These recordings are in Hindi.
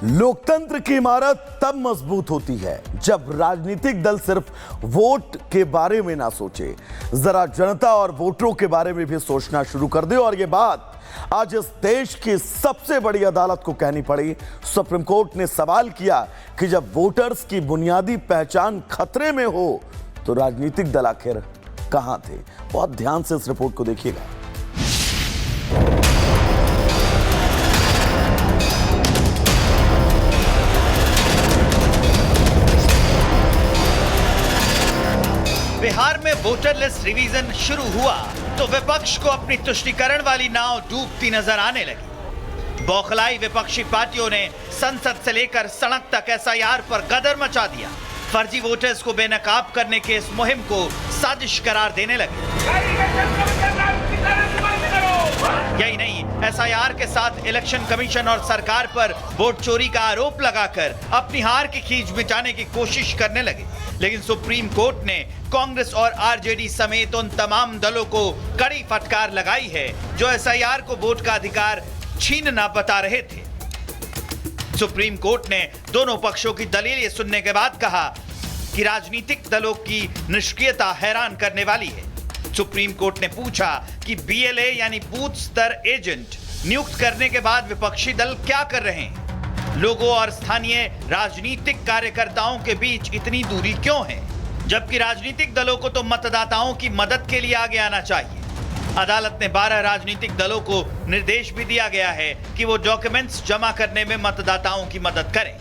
लोकतंत्र की इमारत तब मजबूत होती है जब राजनीतिक दल सिर्फ वोट के बारे में ना सोचे, जरा जनता और वोटरों के बारे में भी सोचना शुरू कर दे। और ये बात आज इस देश की सबसे बड़ी अदालत को कहनी पड़ी। सुप्रीम कोर्ट ने सवाल किया कि जब वोटर्स की बुनियादी पहचान खतरे में हो तो राजनीतिक दल आखिर कहां थे। बहुत ध्यान से इस रिपोर्ट को देखिएगा। बिहार में वोटर लिस्ट रिवीजन शुरू हुआ तो विपक्ष को अपनी तुष्टीकरण वाली नाव डूबती नजर आने लगी। बौखलाई विपक्षी पार्टियों ने संसद से लेकर सड़क तक एसआईआर पर गदर मचा दिया। फर्जी वोटर्स को बेनकाब करने के इस मुहिम को साजिश करार देने लगे। यही नहीं, एसआईआर के साथ इलेक्शन कमीशन और सरकार पर वोट चोरी का आरोप लगाकर अपनी हार की खींच मिटाने की कोशिश करने लगे। लेकिन सुप्रीम कोर्ट ने कांग्रेस और आरजेडी समेत उन तमाम दलों को कड़ी फटकार लगाई है जो एसआईआर को वोट का अधिकार छीनना बता रहे थे। सुप्रीम कोर्ट ने दोनों पक्षों की दलीलें सुनने के बाद कहा कि राजनीतिक दलों की निष्क्रियता हैरान करने वाली है। सुप्रीम कोर्ट ने पूछा कि बीएलए यानी बूथ स्तर एजेंट नियुक्त करने के बाद विपक्षी दल क्या कर रहे हैं। लोगों और स्थानीय राजनीतिक कार्यकर्ताओं के बीच इतनी दूरी क्यों है, जबकि राजनीतिक दलों को तो मतदाताओं की मदद के लिए आगे आना चाहिए। अदालत ने 12 राजनीतिक दलों को निर्देश भी दिया गया है कि वो डॉक्यूमेंट्स जमा करने में मतदाताओं की मदद करें।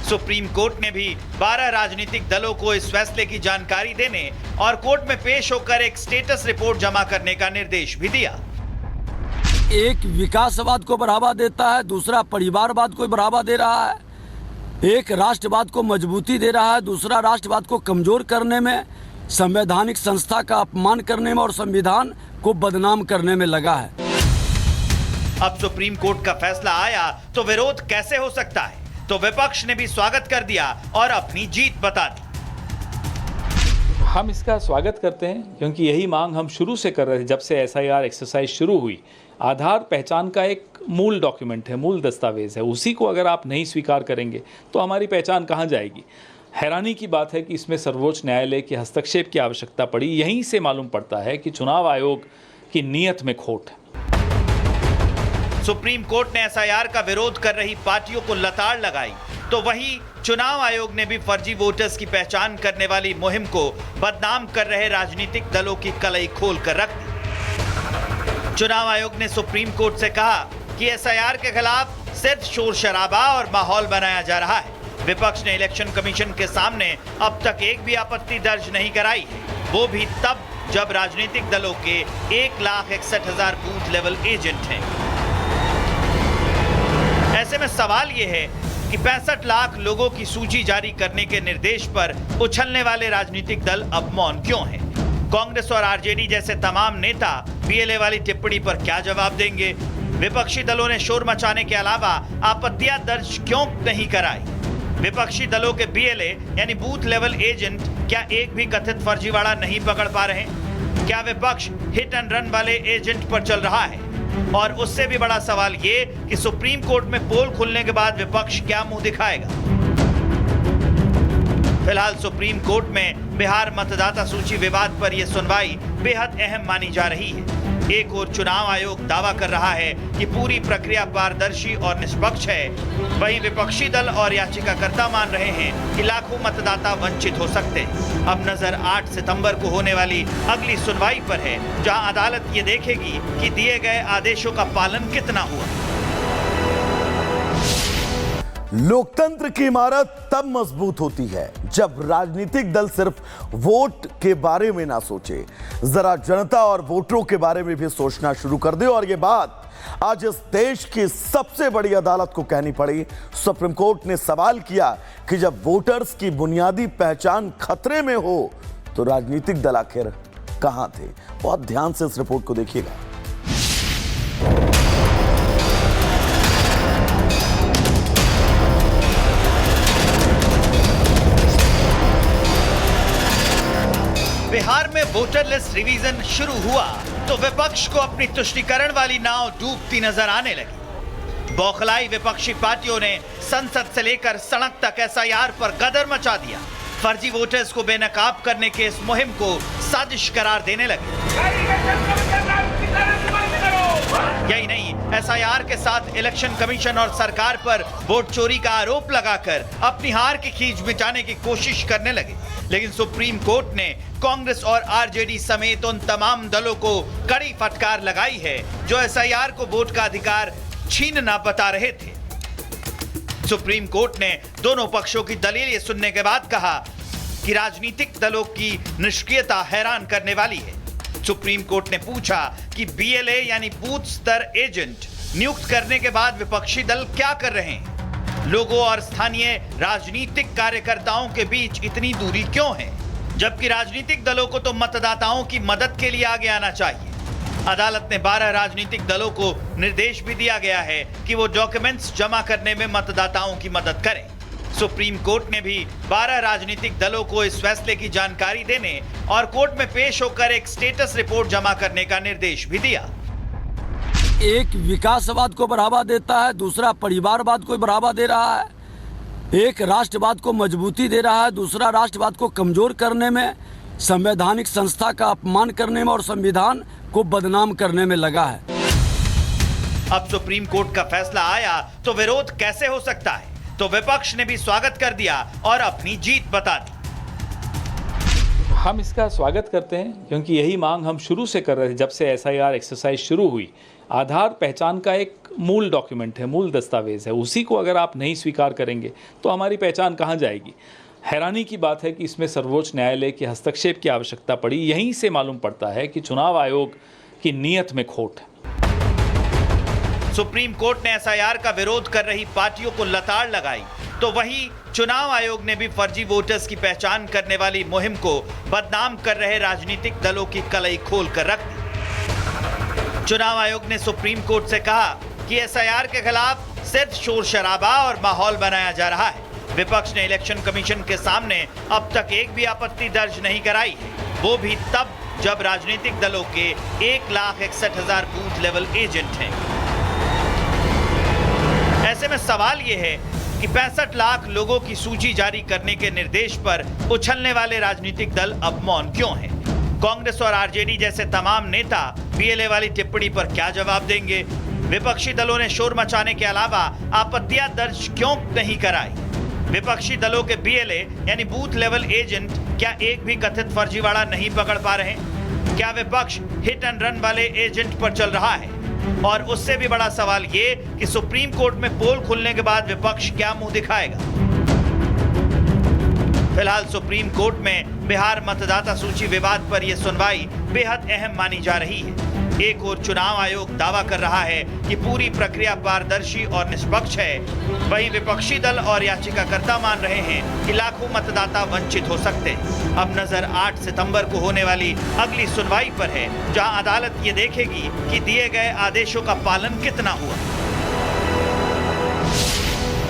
सुप्रीम कोर्ट ने भी 12 राजनीतिक दलों को इस फैसले की जानकारी देने और कोर्ट में पेश होकर एक स्टेटस रिपोर्ट जमा करने का निर्देश भी दिया। एक विकासवाद को बढ़ावा देता है, दूसरा परिवारवाद को बढ़ावा दे रहा है। एक राष्ट्रवाद को मजबूती दे रहा है, दूसरा राष्ट्रवाद को कमजोर करने में, संवैधानिक संस्था का अपमान करने में और संविधान को बदनाम करने में लगा है। अब सुप्रीम कोर्ट का फैसला आया तो विरोध कैसे हो सकता है, तो विपक्ष ने भी स्वागत कर दिया और अपनी जीत बता दी। हम इसका स्वागत करते हैं क्योंकि यही मांग हम शुरू से कर रहे थे। जब से एसआईआर एक्सरसाइज शुरू हुई, आधार पहचान का एक मूल डॉक्यूमेंट है, मूल दस्तावेज है। उसी को अगर आप नहीं स्वीकार करेंगे तो हमारी पहचान कहाँ जाएगी। हैरानी की बात है कि इसमें सर्वोच्च न्यायालय के हस्तक्षेप की आवश्यकता पड़ी। यहीं से मालूम पड़ता है कि चुनाव आयोग की नीयत में खोट है। सुप्रीम कोर्ट ने एसआईआर का विरोध कर रही पार्टियों को लताड़ लगाई तो वहीं चुनाव आयोग ने भी फर्जी वोटर्स की पहचान करने वाली मुहिम को बदनाम कर रहे राजनीतिक दलों की कलई खोल कर रख दी। चुनाव आयोग ने सुप्रीम कोर्ट से कहा कि एसआईआर के खिलाफ सिर्फ शोर शराबा और माहौल बनाया जा रहा है। विपक्ष ने इलेक्शन कमीशन के सामने अब तक एक भी आपत्ति दर्ज नहीं कराई है, वो भी तब जब राजनीतिक दलों के 1,61,000 बूथ लेवल एजेंट हैं। ऐसे में सवाल ये है कि 65 लाख लोगों की सूची जारी करने के निर्देश पर उछलने वाले राजनीतिक दल अब मौन क्यों हैं? कांग्रेस और आरजेडी जैसे तमाम नेता बीएलए वाली टिप्पणी पर क्या जवाब देंगे? विपक्षी दलों ने शोर मचाने के अलावा आपत्तियां दर्ज क्यों नहीं कराई? विपक्षी दलों के बीएलए यानी बूथ लेवल एजेंट क्या एक भी कथित फर्जीवाड़ा नहीं पकड़ पा रहे? क्या विपक्ष हिट एंड रन वाले एजेंट पर चल रहा है? और उससे भी बड़ा सवाल ये कि सुप्रीम कोर्ट में पोल खुलने के बाद विपक्ष क्या मुंह दिखाएगा? फिलहाल सुप्रीम कोर्ट में बिहार मतदाता सूची विवाद पर यह सुनवाई बेहद अहम मानी जा रही है। एक ओर चुनाव आयोग दावा कर रहा है कि पूरी प्रक्रिया पारदर्शी और निष्पक्ष है, वहीं विपक्षी दल और याचिकाकर्ता मान रहे हैं कि लाखों मतदाता वंचित हो सकते हैं। अब नजर 8 सितंबर को होने वाली अगली सुनवाई पर है, जहां अदालत ये देखेगी कि दिए गए आदेशों का पालन कितना हुआ। लोकतंत्र की इमारत तब मजबूत होती है जब राजनीतिक दल सिर्फ वोट के बारे में ना सोचे, जरा जनता और वोटरों के बारे में भी सोचना शुरू कर दे। और ये बात आज इस देश की सबसे बड़ी अदालत को कहनी पड़ी। सुप्रीम कोर्ट ने सवाल किया कि जब वोटर्स की बुनियादी पहचान खतरे में हो तो राजनीतिक दल आखिर कहां थे। बहुत ध्यान से इस रिपोर्ट को देखिएगा। बिहार में वोटर लिस्ट रिवीजन शुरू हुआ तो विपक्ष को अपनी तुष्टीकरण वाली नाव डूबती नजर आने लगी। बौखलाई विपक्षी पार्टियों ने संसद से लेकर सड़क तक एसआईआर पर गदर मचा दिया। फर्जी वोटर्स को बेनकाब करने के इस मुहिम को साजिश करार देने लगे। यही नहीं, एसआईआर के साथ इलेक्शन कमीशन और सरकार पर वोट चोरी का आरोप लगाकर अपनी हार की खींच मिटाने की कोशिश करने लगे। लेकिन सुप्रीम कोर्ट ने कांग्रेस और आरजेडी समेत उन तमाम दलों को कड़ी फटकार लगाई है जो एसआईआर को वोट का अधिकार छीनना बता रहे थे। सुप्रीम कोर्ट ने दोनों पक्षों की दलील ये सुनने के बाद कहा कि राजनीतिक दलों की निष्क्रियता हैरान करने वाली है। सुप्रीम कोर्ट ने पूछा कि बीएलए यानी बूथ स्तर एजेंट नियुक्त करने के बाद विपक्षी दल क्या कर रहे हैं? लोगों और स्थानीय राजनीतिक कार्यकर्ताओं के बीच इतनी दूरी क्यों है? जबकि राजनीतिक दलों को तो मतदाताओं की मदद के लिए आगे आना चाहिए। अदालत ने 12 राजनीतिक दलों को निर्देश भी दिया गया है कि वो डॉक्यूमेंट्स जमा करने में मतदाताओं की मदद करें। सुप्रीम कोर्ट ने भी 12 राजनीतिक दलों को इस फैसले की जानकारी देने और कोर्ट में पेश होकर एक स्टेटस रिपोर्ट जमा करने का निर्देश भी दिया। एक विकासवाद को बढ़ावा देता है, दूसरा परिवारवाद को बढ़ावा दे रहा है। एक राष्ट्रवाद को मजबूती दे रहा है, दूसरा राष्ट्रवाद को कमजोर करने में, संवैधानिक संस्था का अपमान करने में और संविधान को बदनाम करने में लगा है। अब सुप्रीम कोर्ट का फैसला आया तो विरोध कैसे हो सकता है? तो विपक्ष ने भी स्वागत कर दिया और अपनी जीत बता दी। हम इसका स्वागत करते हैं क्योंकि यही मांग हम शुरू से कर रहे थे। जब से एसआईआर एक्सरसाइज शुरू हुई, आधार पहचान का एक मूल डॉक्यूमेंट है, मूल दस्तावेज है। उसी को अगर आप नहीं स्वीकार करेंगे तो हमारी पहचान कहाँ जाएगी? हैरानी की बात है कि इसमें सर्वोच्च न्यायालय के हस्तक्षेप की आवश्यकता पड़ी। यहीं से मालूम पड़ता है कि चुनाव आयोग की नीयत में खोट है। सुप्रीम कोर्ट ने एसआईआर का विरोध कर रही पार्टियों को लताड़ लगाई, तो वहीं चुनाव आयोग ने भी फर्जी वोटर्स की पहचान करने वाली मुहिम को बदनाम कर रहे राजनीतिक दलों की कलई खोल कर रख दी। चुनाव आयोग ने सुप्रीम कोर्ट से कहा कि एसआईआर के खिलाफ सिर्फ शोर शराबा और माहौल बनाया जा रहा है। विपक्ष ने इलेक्शन कमीशन के सामने अब तक एक भी आपत्ति दर्ज नहीं कराई है, वो भी तब जब राजनीतिक दलों के 1,61,000 बूथ लेवल एजेंट हैं। ऐसे में सवाल यह है कि 65 लाख लोगों की सूची जारी करने के निर्देश पर उछलने वाले राजनीतिक दल अब मौन क्यों हैं? कांग्रेस और आरजेडी जैसे तमाम नेता बीएलए वाली टिप्पणी पर क्या जवाब देंगे? विपक्षी दलों ने शोर मचाने के अलावा आपत्तियां दर्ज क्यों नहीं कराई? विपक्षी दलों के बीएलए यानी बूथ लेवल एजेंट क्या एक भी कथित फर्जीवाड़ा नहीं पकड़ पा रहे? क्या विपक्ष हिट एंड रन वाले एजेंट पर चल रहा है? और उससे भी बड़ा सवाल ये कि सुप्रीम कोर्ट में पोल खुलने के बाद विपक्ष क्या मुंह दिखाएगा? फिलहाल सुप्रीम कोर्ट में बिहार मतदाता सूची विवाद पर यह सुनवाई बेहद अहम मानी जा रही है। एक और चुनाव आयोग दावा कर रहा है कि पूरी प्रक्रिया पारदर्शी और निष्पक्ष है, वहीं विपक्षी दल और याचिकाकर्ता मान रहे हैं कि लाखों मतदाता वंचित हो सकते हैं। अब नजर 8 सितंबर को होने वाली अगली सुनवाई पर है, जहां अदालत ये देखेगी कि दिए गए आदेशों का पालन कितना हुआ।